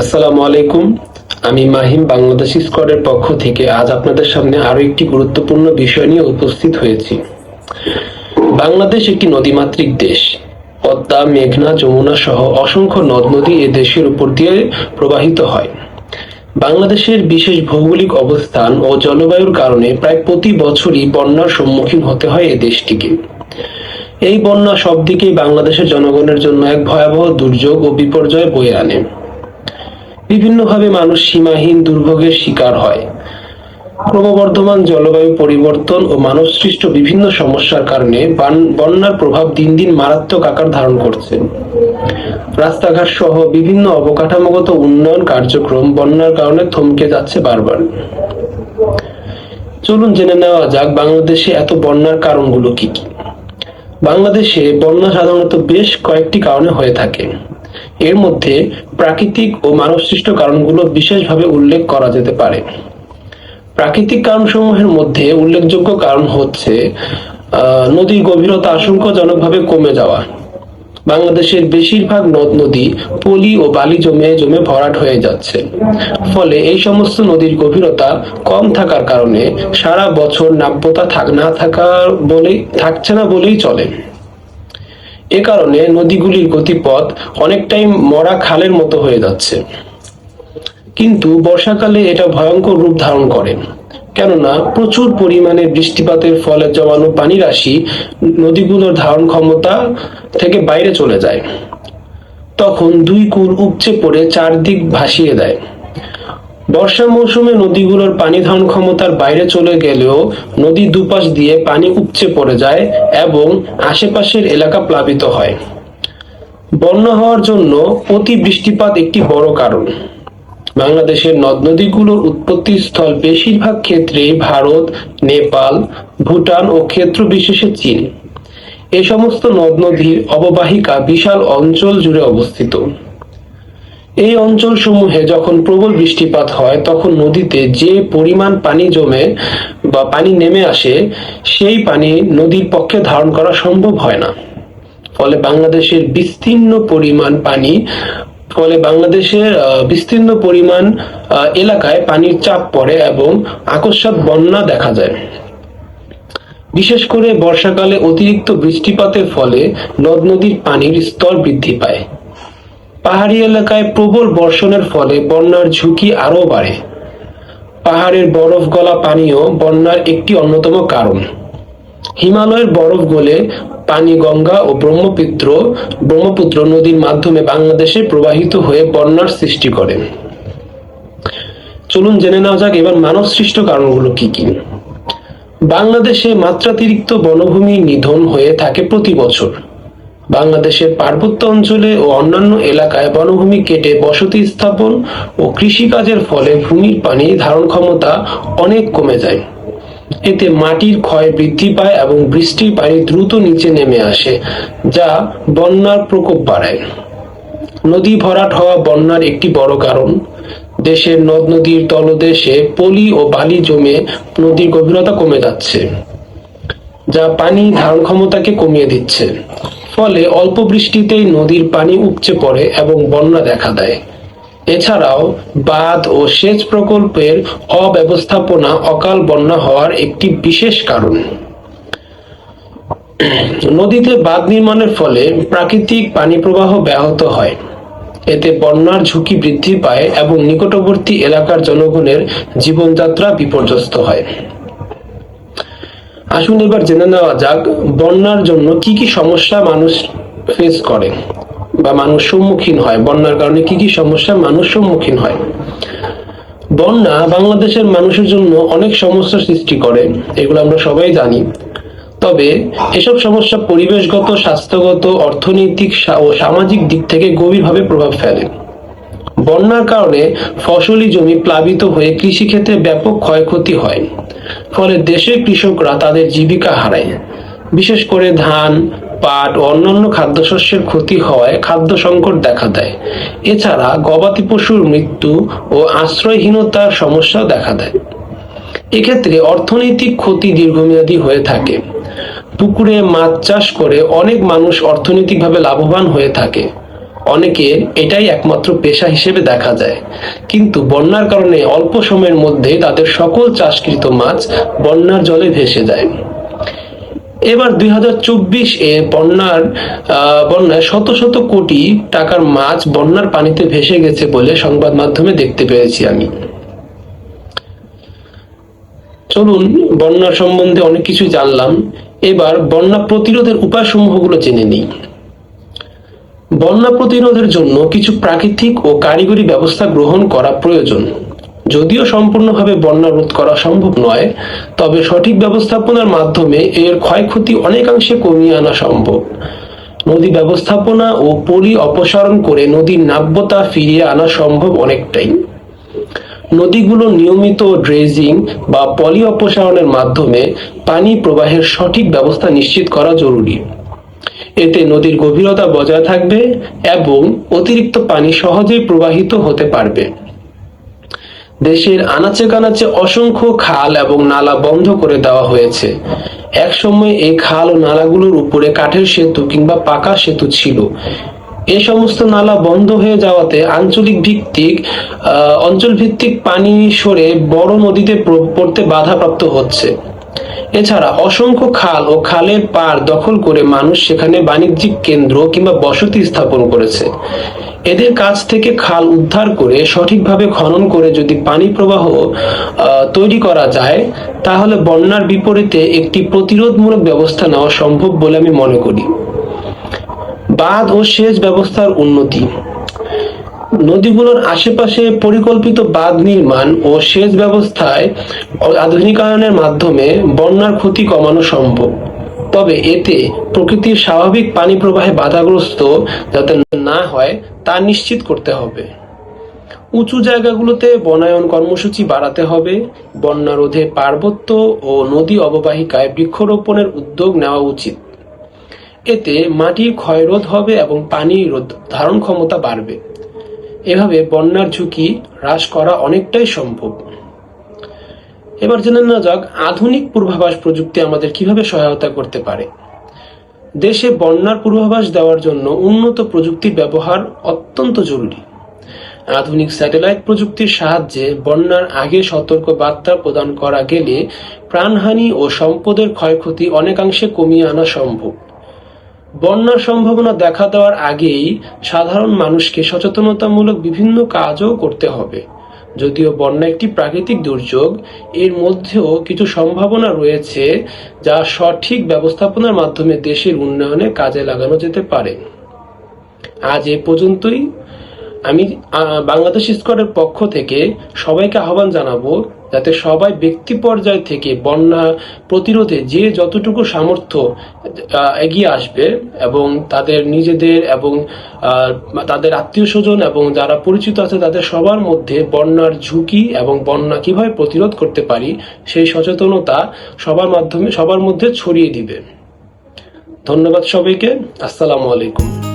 আসসালামু আলাইকুম। আমি মাহিম বাংলাদেশ স্কোয়াডের পক্ষ থেকে আজ আপনাদের সামনে আরো একটি গুরুত্বপূর্ণ বিষয় নিয়ে উপস্থিত হয়েছি। বাংলাদেশ একটি নদীমাতৃক দেশ। পদ্মা, মেঘনা, যমুনা সহ অসংখ্য নদ নদী এ দেশের উপর দিয়ে প্রবাহিত হয়। বাংলাদেশের বিশেষ ভৌগোলিক অবস্থান ও জলবায়ুর কারণে প্রায় প্রতি বছরই বন্যার সম্মুখীন হতে হয় এ দেশটিকে। এই বন্যা সব দিকেই বাংলাদেশের জনগণের জন্য এক ভয়াবহ দুর্যোগ ও বিপর্যয় বয়ে আনে। বিভিন্নভাবে মানুষ সীমাহীন দুর্ভোগের শিকার হয়। ক্রমবর্ধমান জলবায়ু পরিবর্তন ও মানবসৃষ্ট বিভিন্ন সমস্যার কারণে বন্যার প্রভাব দিন দিন মারাত্মক আকার ধারণ করছে। রাস্তাঘাট সহ বিভিন্ন অবকাঠামোগত উন্নয়ন কার্যক্রম বন্যার কারণে থমকে যাচ্ছে বারবার। চলুন জেনে নেওয়া যাক বাংলাদেশে এত বন্যার কারণগুলো কি কি। বাংলাদেশে বন্যা সাধারণত বেশ কয়েকটি কারণে হয়ে থাকে। এর মধ্যে প্রাকৃতিক ও মানবসৃষ্ট কারণগুলো বিশেষভাবে উল্লেখ করা যেতে পারে। প্রাকৃতিক কারণসমূহের মধ্যে উল্লেখযোগ্য কারণ হচ্ছে নদীর গভীরতা আশঙ্কাজনকভাবে কমে যাওয়া। বাংলাদেশের বেশিরভাগ নদ নদী পলি ও বালি জমে জমে ভরাট হয়ে যাচ্ছে। ফলে এই সমস্ত নদীর গভীরতা কম থাকার কারণে সারা বছর নাব্যতা থাকছে না বলেই চলে। এ কারণে নদীগুলির গতিপথ অনেকটাই মরা খালের মতো হয়ে যাচ্ছে। কিন্তু বর্ষাকালে এটা ভয়ঙ্কর রূপ ধারণ করে, কেননা প্রচুর পরিমাণে বৃষ্টিপাতের ফলে জমানো পানি রাশি নদীগুলোর ধারণ ক্ষমতা থেকে বাইরে চলে যায়। তখন দুই কূল উপচে পড়ে চারদিক ভাসিয়ে দেয়। বর্ষা মৌসুমে নদীগুলোর পানি ধারণ ক্ষমতার বাইরে চলে গেলেও নদীর দুপাশ দিয়ে পানি উপচে পড়ে যায় এবং আশেপাশের এলাকা প্লাবিত হয়। বন্যা হওয়ার জন্য অতি বৃষ্টিপাত একটি বড় কারণ। বাংলাদেশের নদ নদীগুলোর উৎপত্তি স্থল বেশিরভাগ ক্ষেত্রেই ভারত, নেপাল, ভুটান ও ক্ষেত্র বিশেষে চীন। এই সমস্ত নদ নদীর অববাহিকা বিশাল অঞ্চল জুড়ে অবস্থিত। এই অঞ্চল সমূহে যখন প্রবল বৃষ্টিপাত হয় তখন নদীতে যে পরিমাণ পানি জমে বা পানি নেমে আসে সেই পানি নদীর পক্ষে ধারণ করা সম্ভব হয় না। ফলে বাংলাদেশের বিস্তীর্ণ পরিমাণ এলাকায় পানির চাপ পড়ে এবং আকস্মাৎ বন্যা দেখা যায়। বিশেষ করে বর্ষাকালে অতিরিক্ত বৃষ্টিপাতের ফলে নদ নদীর পানির স্তর বৃদ্ধি পায়। পাহাড়ি এলাকায় প্রবল বর্ষণের ফলে বন্যার ঝুঁকি আরও বাড়ে। পাহাড়ের বরফ গলা পানিও বন্যার একটি অন্যতম কারণ। হিমালয়ের বরফ গলে পানি গঙ্গা ও ব্রহ্মপুত্র নদীর মাধ্যমে বাংলাদেশে প্রবাহিত হয়ে বন্যার সৃষ্টি করে। চলুন জেনে নেওয়া যাক এবার মানব সৃষ্ট কারণগুলো কি কি। বাংলাদেশে মাত্রাতিরিক্ত বনভূমি নিধন হয়ে থাকে প্রতি বছর। বাংলাদেশের পার্বত্য অঞ্চলে ও অন্যান্য এলাকায় বনভূমি কেটে বসতি স্থাপন ও কৃষিকাজের ফলে ভূমির পানি ধারণ ক্ষমতা অনেক কমে যায়। এতে মাটির ক্ষয় বৃদ্ধি পায় এবং বৃষ্টির পানি দ্রুত নিচে নেমে আসে, যা বন্যার প্রকোপ বাড়ায়। নদী ভরাট হওয়া বন্যার একটি বড় কারণ। দেশের নদ নদীর তলদেশে পলি ও বালি জমে নদীর গভীরতা কমে যাচ্ছে, যা পানি ধারণ ক্ষমতাকে কমিয়ে দিচ্ছে। ফলে অল্প বৃষ্টিতেই নদীর পানি উপচে পড়ে এবং বন্যা দেখা দেয়। এছাড়াও বাঁধ ও সেচ প্রকল্পের অব্যবস্থাপনা অকাল বন্যা হওয়ার একটি বিশেষ কারণ। নদীতে বাঁধ নির্মাণের ফলে প্রাকৃতিক পানি প্রবাহ ব্যাহত হয়। এতে বন্যার ঝুঁকি বৃদ্ধি পায় এবং নিকটবর্তী এলাকার জনগণের জীবনযাত্রা বিপর্যস্ত হয়। আসুন এবার জেনে নেওয়া যাক বন্যার জন্য কি কি সমস্যা মানুষ ফেস করে বা মানুষ সম্মুখীন হয়। বন্যার কারণে কি কি সমস্যা মানুষ সম্মুখীন হয়। বন্যা বাংলাদেশের মানুষের জন্য অনেক সমস্যা সৃষ্টি করে, এগুলো আমরা সবাই জানি। তবে এসব সমস্যা পরিবেশগত, স্বাস্থ্যগত, অর্থনৈতিক ও সামাজিক দিক থেকে গভীরভাবে প্রভাব ফেলে। বন্যার কারণে ফসলি জমি প্লাবিত হয়ে কৃষিক্ষেত্রে ব্যাপক ক্ষয়ক্ষতি হয়। ফলে দেশের কৃষকরা তাদের জীবিকা হারায়। বিশেষ করে ধান, পাট ও অন্যান্য খাদ্যশস্যের ক্ষতি হওয়ায় খাদ্য সংকট দেখা দেয়। এছাড়া গবাদি পশুর মৃত্যু ও আশ্রয়হীনতার সমস্যাও দেখা দেয়। এক্ষেত্রে অর্থনৈতিক ক্ষতি দীর্ঘমেয়াদী হয়ে থাকে। পুকুরে মাছ চাষ করে অনেক মানুষ অর্থনৈতিকভাবে লাভবান হয়ে থাকে। অনেকের এটাই একমাত্র পেশা হিসেবে দেখা যায়, কিন্তু বন্যার কারণে অল্প সময়ের মধ্যে তাদের সকল চাষকৃত মাছ বন্যার জলে ভেসে যায়। এবার 2024 বন্যায় শত শত কোটি টাকার মাছ বন্যার পানিতে ভেসে গেছে বলে সংবাদ মাধ্যমে দেখতে পেয়েছি আমি। চলুন, বন্যার সম্বন্ধে অনেক কিছু জানলাম, এবার বন্যা প্রতিরোধের উপায়সমূহগুলো জেনে নিই। বন্যা প্রতিরোধের জন্য কিছু প্রাকৃতিক ও কারিগরি ব্যবস্থা গ্রহণ করা প্রয়োজন। যদিও সম্পূর্ণভাবে বন্যা রোধ করা সম্ভব নয়, তবে সঠিক ব্যবস্থাপনার মাধ্যমে এর ক্ষয়ক্ষতি অনেকাংশে কমিয়ে আনা সম্ভব। নদী ব্যবস্থাপনা ও পলি অপসারণ করে নদীর নাব্যতা ফিরিয়ে আনা সম্ভব অনেকটাই। নদীগুলো নিয়মিত ড্রেজিং বা পলি অপসারণের মাধ্যমে পানি প্রবাহের সঠিক ব্যবস্থা নিশ্চিত করা জরুরি। এতে নদীর গভীরতা বজায় থাকবে এবং অতিরিক্ত পানি সহজেই প্রবাহিত হতে পারবে। দেশের আনাচে কানাচে অসংখ্য খাল এবং নালা বন্ধ করে দেওয়া হয়েছে। একসময় এই খাল ও নালাগুলোর উপরে কাঠের সেতু কিংবা পাকা সেতু ছিল। এ সমস্ত নালা বন্ধ হয়ে যাওয়াতে অঞ্চল ভিত্তিক পানি সরে বড় নদীতে পড়তে বাধাপ্রাপ্ত হচ্ছে। এছাড়া অসংখ্য খাল ও খালের পাড় দখল করে মানুষ সেখানে বাণিজ্যিক কেন্দ্র কিংবা বসতি স্থাপন করেছে। এদের কাছ থেকে খাল উদ্ধার করে সঠিকভাবে খনন করে যদি পানি প্রবাহ তৈরি করা যায়, তাহলে বন্যার বিপরীতে একটি প্রতিরোধমূলক ব্যবস্থা নেওয়া সম্ভব বলে আমি মনে করি। বাঁধ ও সেচ ব্যবস্থার উন্নতি। নদীগুলোর আশেপাশে পরিকল্পিত বাঁধ নির্মাণ ও সেচ ব্যবস্থায় আধুনিকায়নের মাধ্যমে বন্যার ক্ষতি কমানো সম্ভব। তবে এতে প্রকৃতির স্বাভাবিক পানি প্রবাহে বাধাগ্রস্ত যাতে না হয় তা নিশ্চিত করতে হবে। উঁচু জায়গাগুলোতে বনায়ন কর্মসূচি বাড়াতে হবে। বন্যা রোধে পার্বত্য ও নদী অববাহিকায় বৃক্ষরোপণের উদ্যোগ নেওয়া উচিত। এতে মাটির ক্ষয়রোধ হবে এবং পানি ধারণ ক্ষমতা বাড়বে। এভাবে বন্যার ঝুঁকি হ্রাস করা অনেকটাই সম্ভব। এবার জেনে নেওয়া যাক আধুনিক পূর্বাভাস প্রযুক্তি আমাদের কিভাবে সহায়তা করতে পারে। দেশে বন্যার পূর্বাভাস দেওয়ার জন্য উন্নত প্রযুক্তির ব্যবহার অত্যন্ত জরুরি। আধুনিক স্যাটেলাইট প্রযুক্তির সাহায্যে বন্যার আগে সতর্ক বার্তা প্রদান করা গেলে প্রাণহানি ও সম্পদের ক্ষয়ক্ষতি অনেকাংশে কমিয়ে আনা সম্ভব। বন্যার সম্ভাবনা দেখা দেওয়ার আগেই সাধারণ মানুষকে সচেতনতামূলক বিভিন্ন কাজও করতে হবে। যদিও বন্যা একটি প্রাকৃতিক দুর্যোগ, এর মধ্যেও কিছু সম্ভাবনা রয়েছে যা সঠিক ব্যবস্থাপনার মাধ্যমে দেশের উন্নয়নে কাজে লাগানো যেতে পারে। আজ এ পর্যন্তই। আমি বাংলাদেশ স্কোয়াডের পক্ষ থেকে সবাইকে আহ্বান জানাবো যাতে সবাই ব্যক্তি পর্যায় থেকে বন্যা প্রতিরোধে যে যতটুকু সামর্থ্য এগিয়ে আসবে এবং তাদের নিজেদের এবং তাদের আত্মীয় স্বজন এবং যারা পরিচিত আছে তাদের সবার মধ্যে বন্যার ঝুঁকি এবং বন্যা কিভাবে প্রতিরোধ করতে পারি সেই সচেতনতা সবার মধ্যে ছড়িয়ে দিবে। ধন্যবাদ সবাইকে। আসসালামু আলাইকুম।